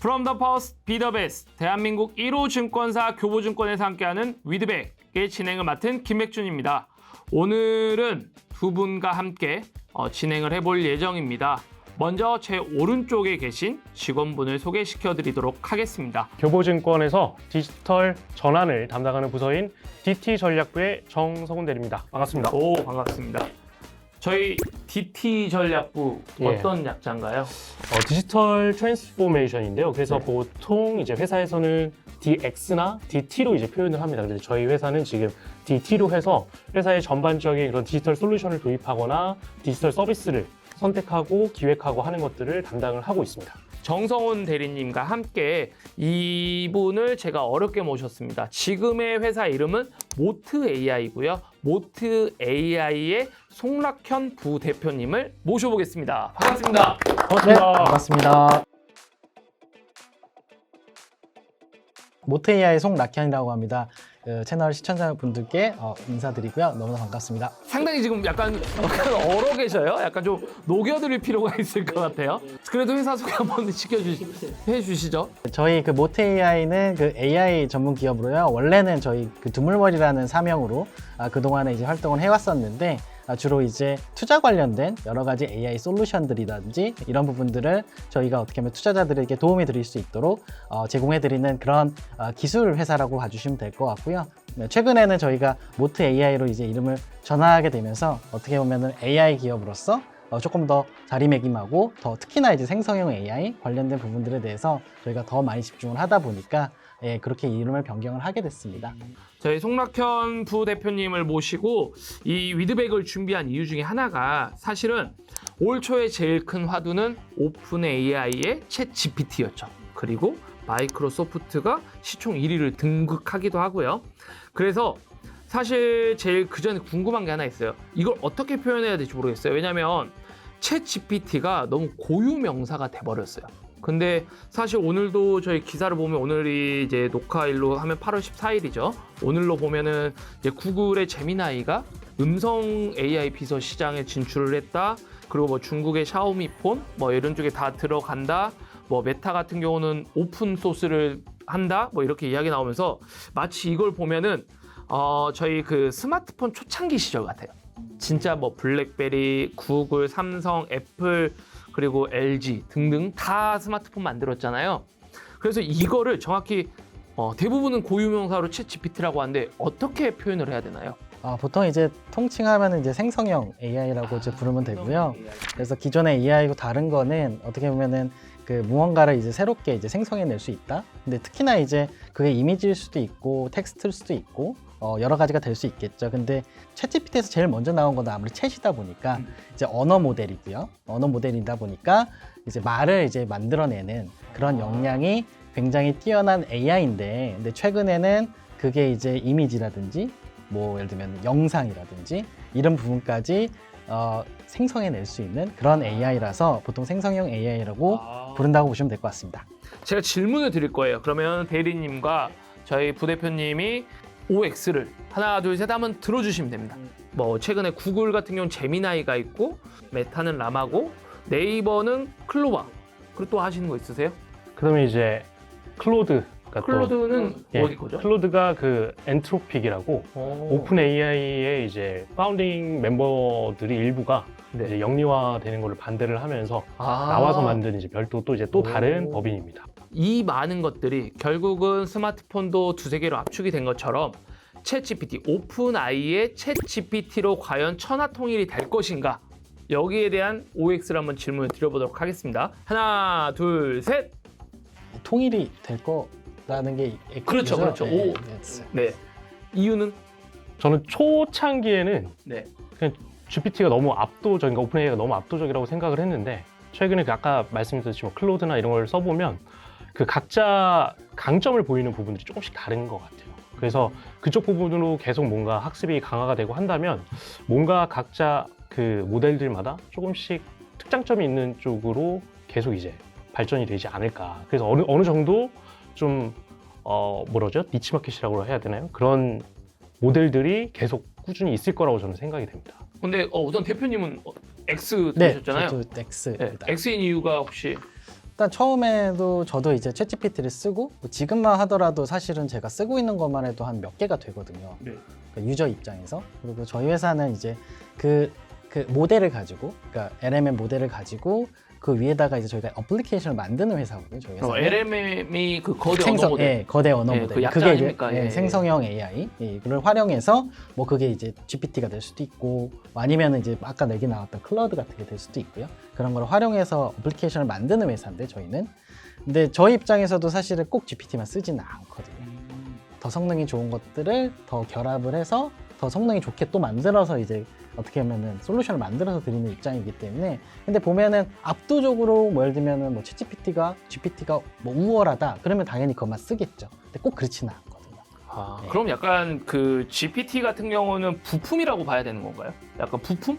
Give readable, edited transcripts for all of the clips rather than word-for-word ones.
From the First, Be the Best. 대한민국 1호 증권사 교보증권에서 함께하는 위드백의 진행을 맡은 김백준입니다. 오늘은 두 분과 함께 진행을 해볼 예정입니다. 먼저 제 오른쪽에 계신 직원분을 소개시켜드리도록 하겠습니다. 교보증권에서 디지털 전환을 담당하는 부서인 DT전략부의 정성훈 대리입니다. 반갑습니다. 오, 반갑습니다. 저희 DT 전략부 어떤 약자인가요? 디지털 트랜스포메이션인데요. 그래서 보통 이제 회사에서는 DX나 DT로 이제 표현을 합니다. 그래서 저희 회사는 지금 DT로 해서 회사의 전반적인 그런 디지털 솔루션을 도입하거나 디지털 서비스를 선택하고 기획하고 하는 것들을 담당을 하고 있습니다. 정성훈 대리님과 함께 이분을 제가 어렵게 모셨습니다. 지금의 회사 이름은 모트 AI고요. 모트 AI의 송락현 부대표님을 모셔보겠습니다. 반갑습니다. 반갑습니다. 네, 반갑습니다. 모트 AI 송락현이라고 합니다. 그 채널 시청자분들께 인사드리고요. 너무나 반갑습니다. 상당히 지금 약간 얼어 계셔요. 약간 좀 녹여드릴 필요가 있을 것 같아요. 그래도 회사 소개 한번 해주시죠. 저희 그 모트 AI는 그 AI 전문 기업으로요. 원래는 저희 그 두물머리라는 사명으로 그동안에 이제 활동을 해왔었는데 주로 이제 투자 관련된 여러 가지 AI 솔루션들이라든지 이런 부분들을 저희가 어떻게 하면 투자자들에게 도움이 드릴 수 있도록 제공해드리는 그런 기술 회사라고 봐주시면 될 것 같고요. 최근에는 저희가 모트 AI로 이제 이름을 전환하게 되면서 어떻게 보면은 AI 기업으로서 조금 더 자리매김하고 더 특히나 이제 생성형 AI 관련된 부분들에 대해서 저희가 더 많이 집중을 하다 보니까 그렇게 이름을 변경을 하게 됐습니다. 저희 송락현 부대표님을 모시고 이 위드백을 준비한 이유 중에 하나가 사실은 올 초에 제일 큰 화두는 오픈 AI의 챗 GPT였죠. 그리고 마이크로소프트가 시총 1위를 등극하기도 하고요. 그래서 사실 제일 그 전에 궁금한 게 하나 있어요. 이걸 어떻게 표현해야 될지 모르겠어요. 왜냐하면 챗 GPT가 너무 고유 명사가 돼버렸어요. 근데 사실 오늘도 저희 기사를 보면 오늘이 이제 녹화일로 하면 8월 14일이죠. 오늘로 보면은 이제 구글의 제미나이가 음성 AI 비서 시장에 진출을 했다. 그리고 뭐 중국의 샤오미 폰 뭐 이런 쪽에 다 들어간다. 뭐 메타 같은 경우는 오픈 소스를 한다. 뭐 이렇게 이야기 나오면서 마치 이걸 보면은 저희 그 스마트폰 초창기 시절 같아요. 진짜 뭐 블랙베리, 구글, 삼성, 애플 그리고 LG 등등 다 스마트폰 만들었잖아요. 그래서 이거를 정확히 대부분은 고유명사로 챗 GPT라고 하는데 어떻게 표현을 해야 되나요? 보통 이제 통칭하면 이제 생성형 AI라고 이제 부르면 되고요. 그래서 기존의 AI하고 다른 거는 어떻게 보면은 그 무언가를 이제 새롭게 이제 생성해낼 수 있다. 근데 특히나 이제 그게 이미지일 수도 있고 텍스트일 수도 있고 여러 가지가 될 수 있겠죠. 근데 챗GPT에서 제일 먼저 나온 건 아무래도 챗이다 보니까 이제 언어 모델이고요. 언어 모델이다 보니까 이제 말을 이제 만들어내는 그런 역량이 굉장히 뛰어난 AI인데, 근데 최근에는 그게 이제 이미지라든지 뭐 예를 들면 영상이라든지 이런 부분까지 생성해낼 수 있는 그런 AI라서 보통 생성형 AI라고 부른다고 보시면 될 것 같습니다. 제가 질문을 드릴 거예요. 그러면 대리님과 저희 부대표님이 OX를 하나 둘 셋 한번 들어주시면 됩니다. 뭐 최근에 구글 같은 경우는 제미나이가 있고 메타는 라마고 네이버는 클로바. 그리고 또 하시는 거 있으세요? 그다음에 이제 클로드가 클로드는 어디 거죠? 클로드가 그 엔트로픽이라고 오픈 AI의 이제 파운딩 멤버들이 일부가 이제 영리화되는 거를 반대를 하면서 나와서 만든 이제 별도 또 이제 또 다른 법인입니다. 이 많은 것들이 결국은 스마트폰도 두세 개로 압축이 된 것처럼 챗 GPT, 오픈 AI의 챗 GPT로 과연 천하통일이 될 것인가? 여기에 대한 OX를 한번 질문을 드려보도록 하겠습니다. 하나, 둘, 셋. 통일이 될 거라는 게 그렇죠, 그렇죠. 네, 네. 이유는? 저는 초창기에는 네. 그냥 GPT가 너무 압도적인, 오픈 AI가 너무 압도적이라고 생각을 했는데 최근에 그 아까 말씀드렸듯이 뭐 클로드나 이런 걸 써보면 그 각자 강점을 보이는 부분들이 조금씩 다른 것 같아요. 그래서 그쪽 부분으로 계속 뭔가 학습이 강화가 되고 한다면 뭔가 각자 그 모델들마다 조금씩 특장점이 있는 쪽으로 계속 이제 발전이 되지 않을까. 그래서 어느 정도 좀 뭐라죠? 니치마켓이라고 해야 되나요? 그런 모델들이 계속 꾸준히 있을 거라고 저는 생각이 됩니다. 근데 우선 대표님은 X 들으셨잖아요. 저도 X. 네. X인 이유가 혹시? 일단 처음에도 저도 이제 챗GPT를 쓰고 뭐 지금만 하더라도 사실은 제가 쓰고 있는 것만 해도 한 몇 개가 되거든요. 네. 그러니까 유저 입장에서. 그리고 저희 회사는 이제 그 모델을 가지고, 그러니까 LMM 모델을 가지고 그 위에다가 이제 저희가 어플리케이션을 만드는 회사거든요. 저희 회사. LMM이 그 거대 언어 모델. 예, 거대 언어 예, 모델. 그 약자 그게 아닙니까? 이제 예. 생성형 AI 를 활용해서 뭐 그게 이제 GPT가 될 수도 있고, 뭐 아니면 이제 아까 얘기 나왔던 클라우드 같은 게 될 수도 있고요. 그런 걸 활용해서 어플리케이션을 만드는 회사인데 저희는. 근데 저희 입장에서도 사실은 꼭 GPT만 쓰지는 않거든요. 더 성능이 좋은 것들을 더 결합을 해서 더 성능이 좋게 또 만들어서 이제 어떻게 하면은 솔루션을 만들어서 드리는 입장이기 때문에. 근데 보면은 압도적으로 뭐 예를 들면은 뭐 GPT가 뭐 우월하다 그러면 당연히 그것만 쓰겠죠. 근데 꼭 그렇지는 않거든요. 아, 네. 그럼 약간 그 GPT 같은 경우는 부품이라고 봐야 되는 건가요? 약간 부품?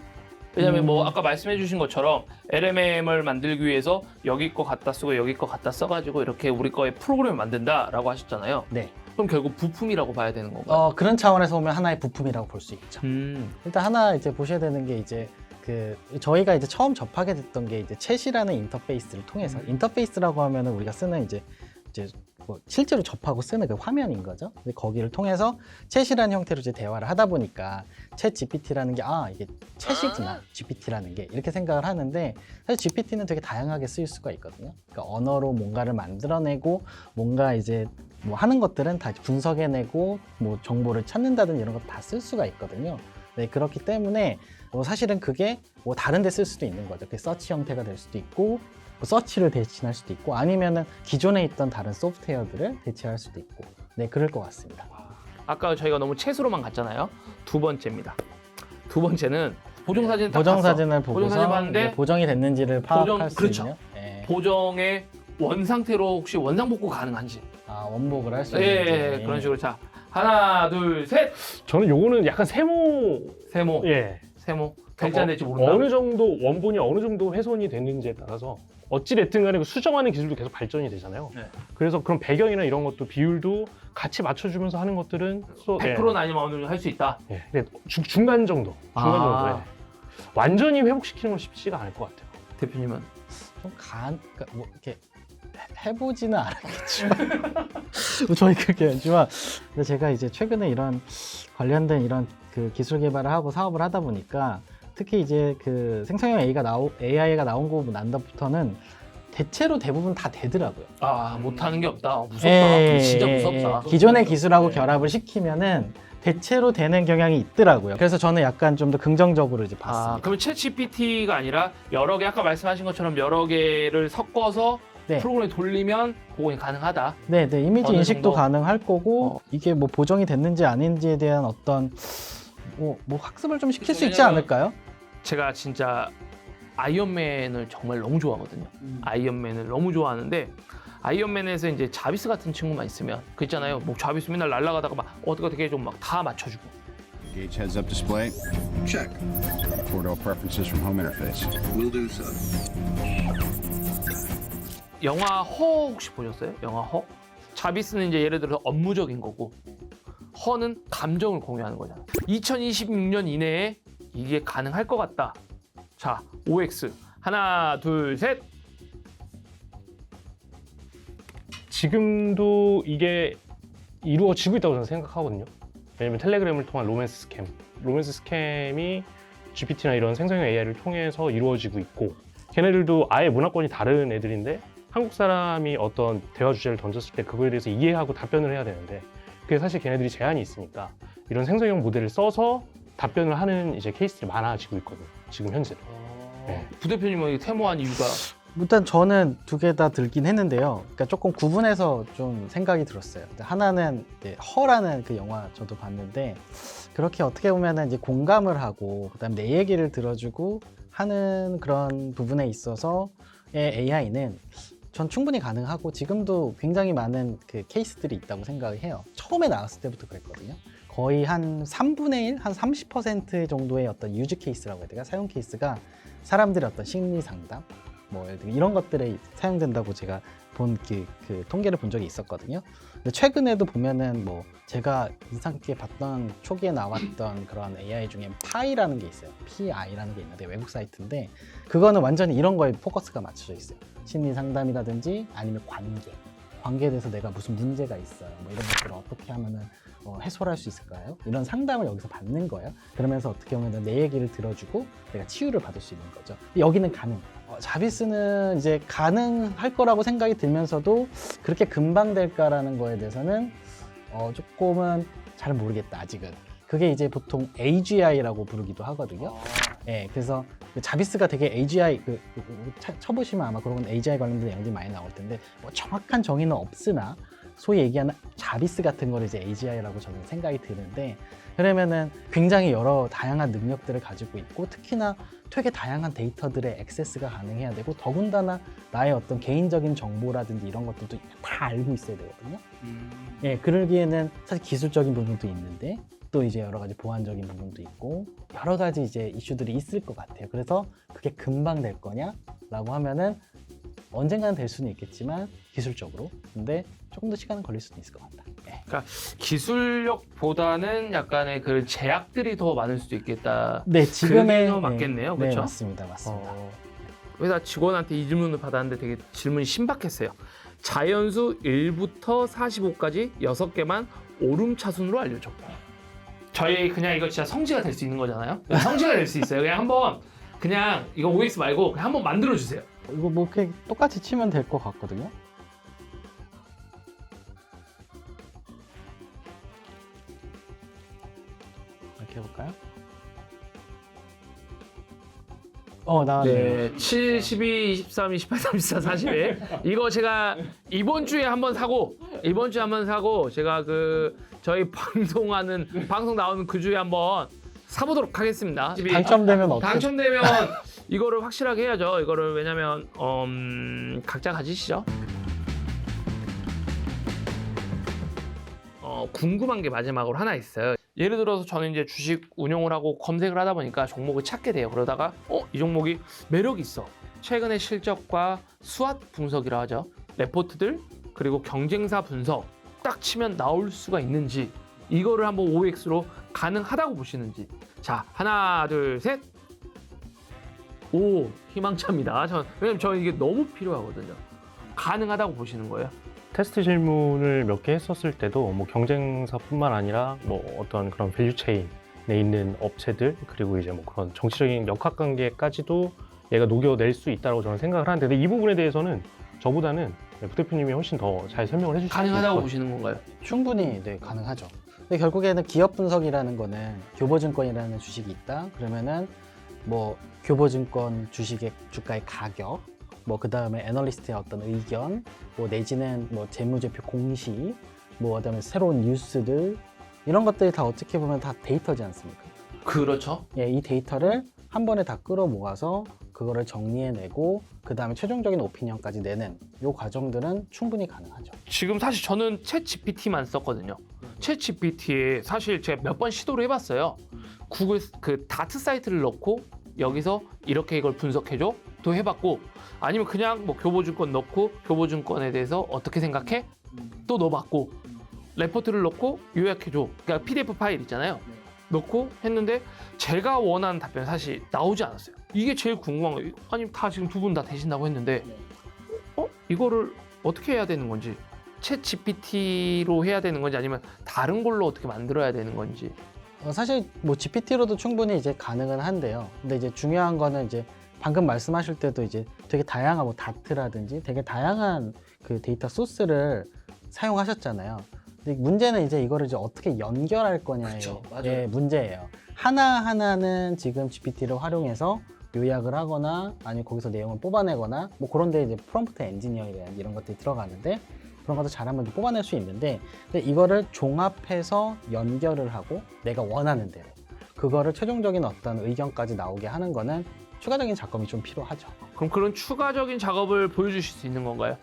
왜냐면 뭐 아까 말씀해 주신 것처럼 LMM을 만들기 위해서 여기 거 갖다 쓰고 여기 거 갖다 써가지고 이렇게 우리 거에 프로그램을 만든다라고 하셨잖아요. 네. 그럼 결국 부품이라고 봐야 되는 건가요? 그런 차원에서 보면 하나의 부품이라고 볼 수 있죠. 음. 일단 하나 이제 보셔야 되는 게 이제 그 저희가 이제 처음 접하게 됐던 게 이제 챗이라는 인터페이스를 통해서, 인터페이스라고 하면은 우리가 쓰는 이제 뭐 실제로 접하고 쓰는 그 화면인 거죠. 근데 거기를 통해서 챗이라는 형태로 이제 대화를 하다 보니까 챗 GPT라는 게 이게 챗이구나, GPT라는 게 이렇게 생각을 하는데, 사실 GPT는 되게 다양하게 쓰일 수가 있거든요. 그러니까 언어로 뭔가를 만들어내고 뭔가 이제 뭐 하는 것들은 다 분석해내고 뭐 정보를 찾는다든지 이런 거 다 쓸 수가 있거든요. 네, 그렇기 때문에 사실은 그게 뭐 다른 데 쓸 수도 있는 거죠. 그 서치 형태가 될 수도 있고, 뭐 서치를 대신할 수도 있고, 아니면은 기존에 있던 다른 소프트웨어들을 대체할 수도 있고, 네, 그럴 것 같습니다. 아까 저희가 너무 챗으로만 갔잖아요. 두 번째입니다. 두 번째는 보정 사진 딱 보정 봤어. 사진을 보정 보고서 사진 봤는데 이제 보정이 됐는지를 파악할 수 그렇죠. 있는, 네. 보정의 원 상태로 혹시 원상 복구 가능한지. 원복을 할 수 예, 있는지. 그런 식으로. 자, 하나, 둘, 셋. 저는 요거는 약간 세모, 세모. 예, 세모. 될지 안 될지 모른다. 어느 정도 원본이 어느 정도 훼손이 됐는지에 따라서 어찌 됐든 간에 그 수정하는 기술도 계속 발전이 되잖아요. 네. 그래서 그런 배경이나 이런 것도 비율도 같이 맞춰주면서 하는 것들은 100%는 아니면 어느 정도 할 수 있다. 예. 근데 중간 정도, 정도에 완전히 회복시키는 건 쉽지가 않을 것 같아요. 대표님은 그러니까 뭐 이렇게 해보지는 않았겠지만 뭐 저희 그렇게 했지만, 근데 제가 이제 최근에 이런 관련된 이런 그 기술 개발을 하고 사업을 하다 보니까, 특히 이제 그 생성형 AI가 나온 거 난다부터는 대체로 대부분 다 되더라고요. 못하는 게 없다. 무섭다. 예, 진짜 예, 무섭다. 예. 기존의 기술하고 결합을 시키면은 대체로 되는 경향이 있더라고요. 그래서 저는 약간 좀 더 긍정적으로 이제 봤습니다. 그러면 챗 GPT가 아니라 여러 개, 아까 말씀하신 것처럼 여러 개를 섞어서 네. 프로그램에 돌리면 복원이 가능하다. 네, 이미지 어느 인식도 정도? 가능할 거고, 이게 뭐 보정이 됐는지 아닌지에 대한 어떤 뭐 학습을 좀 시킬 수 있지 왜냐면 않을까요? 제가 진짜 아이언맨을 정말 너무 좋아하거든요. 아이언맨을 너무 좋아하는데, 아이언맨에서 이제 자비스 같은 친구만 있으면 그 있잖아요. 뭐 자비스 맨날 날아가다가 막 어떻게 좀 막 다 맞춰주고. Gauge heads-up display. Check. Report all preferences from home interface. Will do so. 영화 허 혹시 보셨어요? 영화 허? 자비스는 이제 예를 들어서 업무적인 거고, 허는 감정을 공유하는 거잖아. 2026년 이내에 이게 가능할 것 같다. 자, OX 하나, 둘, 셋. 지금도 이게 이루어지고 있다고 저는 생각하거든요. 왜냐면 텔레그램을 통한 로맨스 스캠이 GPT나 이런 생성형 AI를 통해서 이루어지고 있고, 걔네들도 아예 문화권이 다른 애들인데 한국 사람이 어떤 대화 주제를 던졌을 때 그거에 대해서 이해하고 답변을 해야 되는데, 그게 사실 걔네들이 제한이 있으니까 이런 생성형 모델을 써서 답변을 하는 이제 케이스들이 많아지고 있거든요. 지금 현재도. 네. 부대표님은 테모한 이유가 일단 저는 두 개 다 들긴 했는데요. 그러니까 조금 구분해서 좀 생각이 들었어요. 하나는 이제 허라는 그 영화 저도 봤는데, 그렇게 어떻게 보면은 이제 공감을 하고 그다음 내 얘기를 들어주고 하는 그런 부분에 있어서의 AI는 전 충분히 가능하고 지금도 굉장히 많은 그 케이스들이 있다고 생각을 해요. 처음에 나왔을 때부터 그랬거든요. 거의 한 3분의 1, 한 30% 정도의 어떤 유즈 케이스라고 해야 될까? 사용 케이스가 사람들의 어떤 심리 상담, 뭐 예를 들면 이런 것들에 사용된다고 제가 본 그 통계를 본 적이 있었거든요. 근데 최근에도 보면은 뭐 제가 인상 깊게 봤던 초기에 나왔던 그런 AI 중에 파이라는 게 있어요. PI라는 게 있는데 외국 사이트인데 그거는 완전히 이런 거에 포커스가 맞춰져 있어요. 심리 상담이라든지 아니면 관계에 대해서 내가 무슨 문제가 있어요. 뭐 이런 것들을 어떻게 하면은 해소를 할 수 있을까요? 이런 상담을 여기서 받는 거예요. 그러면서 어떻게 보면 내 얘기를 들어주고 내가 치유를 받을 수 있는 거죠. 여기는 가능. 자비스는 이제 가능할 거라고 생각이 들면서도 그렇게 금방 될까라는 거에 대해서는 조금은 잘 모르겠다 아직은. 그게 이제 보통 AGI라고 부르기도 하거든요. 예, 그래서 자비스가 되게 AGI 쳐보시면 아마 그런 건 AGI 관련된 내용들이 많이 나올 텐데 뭐 정확한 정의는 없으나 소위 얘기하는 자비스 같은 걸 이제 AGI라고 저는 생각이 드는데 그러면은 굉장히 여러 다양한 능력들을 가지고 있고 특히나 되게 다양한 데이터들의 액세스가 가능해야 되고 더군다나 나의 어떤 개인적인 정보라든지 이런 것들도 다 알고 있어야 되거든요. 예, 그러기에는 사실 기술적인 부분도 있는데 또 이제 여러 가지 보안적인 부분도 있고 여러 가지 이제 이슈들이 있을 것 같아요. 그래서 그게 금방 될 거냐라고 하면은 언젠가는 될 수는 있겠지만 기술적으로 근데 조금 더 시간은 걸릴 수도 있을 것 같다. 예. 그러니까 기술력보다는 약간의 그 제약들이 더 많을 수도 있겠다. 네, 지금의 그게 더 맞겠네요, 네, 그렇죠? 맞습니다. 회사 직원한테 이 질문을 받았는데 되게 질문이 신박했어요. 자연수 1부터 45까지 6개만 오름차순으로 알려줘. 저희 그냥 이거 진짜 성지가 될 수 있는 거잖아요. 성지가 될 수 있어요. 그냥 한번 그냥 이거 OX 말고 그냥 한번 만들어 주세요. 이거 뭐 그냥 똑같이 치면 될 것 같거든요. 이렇게 해볼까요? 나왔네요. 네, 7, 12, 23, 28, 34, 41. 이거 제가 이번 주에 한번 사고 제가 그 저희 방송 나오는 그 주에 한번 사보도록 하겠습니다. 당첨되면 어떻게? 당첨되면 이거를 확실하게 해야죠. 이거를 왜냐면 각자 가지시죠. 궁금한 게 마지막으로 하나 있어요. 예를 들어서 저는 이제 주식 운용을 하고 검색을 하다 보니까 종목을 찾게 돼요. 그러다가 이 종목이 매력이 있어. 최근의 실적과 수완 분석이라 하죠. 레포트들 그리고 경쟁사 분석 딱 치면 나올 수가 있는지 이거를 한번 OX로 가능하다고 보시는지. 자, 하나, 둘, 셋. 오, 희망차입니다. 왜냐면 저 이게 너무 필요하거든요. 가능하다고 보시는 거예요. 테스트 질문을 몇 개 했었을 때도 뭐 경쟁사뿐만 아니라 뭐 어떤 그런 밸류체인에 있는 업체들 그리고 이제 뭐 그런 정치적인 역학관계까지도 얘가 녹여낼 수 있다고 저는 생각을 하는데 근데 이 부분에 대해서는 저보다는 부대표님이 훨씬 더 잘 설명을 해주실 수 있을 것 가능하다고 같아요. 보시는 건가요? 충분히 네, 가능하죠. 근데 결국에는 기업 분석이라는 거는 교보증권이라는 주식이 있다. 그러면은 뭐 교보증권 주식의 주가의 가격, 뭐 그 다음에 애널리스트의 어떤 의견, 뭐 내지는 뭐 재무제표 공시, 뭐 그다음에 새로운 뉴스들 이런 것들이 다 어떻게 보면 다 데이터지 않습니까? 그렇죠. 예, 이 데이터를 한 번에 다 끌어 모아서 그거를 정리해내고 그 다음에 최종적인 오피니언까지 내는 이 과정들은 충분히 가능하죠. 지금 사실 저는 챗 GPT만 썼거든요. 챗 GPT에 사실 제가 몇 번 시도를 해봤어요. 구글 그 다트 사이트를 넣고 여기서 이렇게 이걸 분석해줘 또 해봤고 아니면 그냥 뭐 교보증권 넣고 교보증권에 대해서 어떻게 생각해? 또 넣어봤고 레포트를 넣고 요약해줘. 그러니까 PDF 파일 있잖아요. 넣고 했는데 제가 원하는 답변 사실 나오지 않았어요. 이게 제일 궁금한 거예요. 아니 다 지금 두 분 다 되신다고 했는데 이거를 어떻게 해야 되는 건지 챗 GPT로 해야 되는 건지 아니면 다른 걸로 어떻게 만들어야 되는 건지 사실 뭐 GPT로도 충분히 이제 가능은 한데요. 근데 이제 중요한 거는 이제 방금 말씀하실 때도 이제 되게 다양한 뭐 다트라든지 되게 다양한 그 데이터 소스를 사용하셨잖아요. 근데 문제는 이제 이거를 이제 어떻게 연결할 거냐의 그쵸, 맞아요. 예, 문제예요. 하나하나는 지금 GPT를 활용해서 요약을 하거나 아니면 거기서 내용을 뽑아내거나 뭐 그런 데 이제 프롬프트 엔지니어링 이런 것들이 들어가는데 그런 것도 잘하면 뽑아낼 수 있는데 근데 이거를 종합해서 연결을 하고 내가 원하는 대로 그거를 최종적인 어떤 의견까지 나오게 하는 거는 추가적인 작업이 좀 필요하죠. 그럼 그런 추가적인 작업을 보여주실 수 있는 건가요?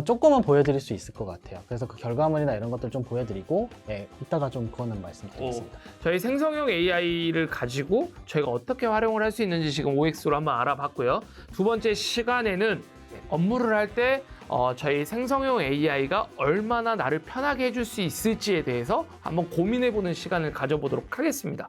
조금은 보여드릴 수 있을 것 같아요. 그래서 그 결과물이나 이런 것들 좀 보여드리고 예, 이따가 좀 그거는 말씀드리겠습니다. 저희 생성형 AI를 가지고 저희가 어떻게 활용을 할 수 있는지 지금 OX로 한번 알아봤고요. 두 번째 시간에는 업무를 할 때 저희 생성형 AI가 얼마나 나를 편하게 해줄 수 있을지에 대해서 한번 고민해보는 시간을 가져보도록 하겠습니다.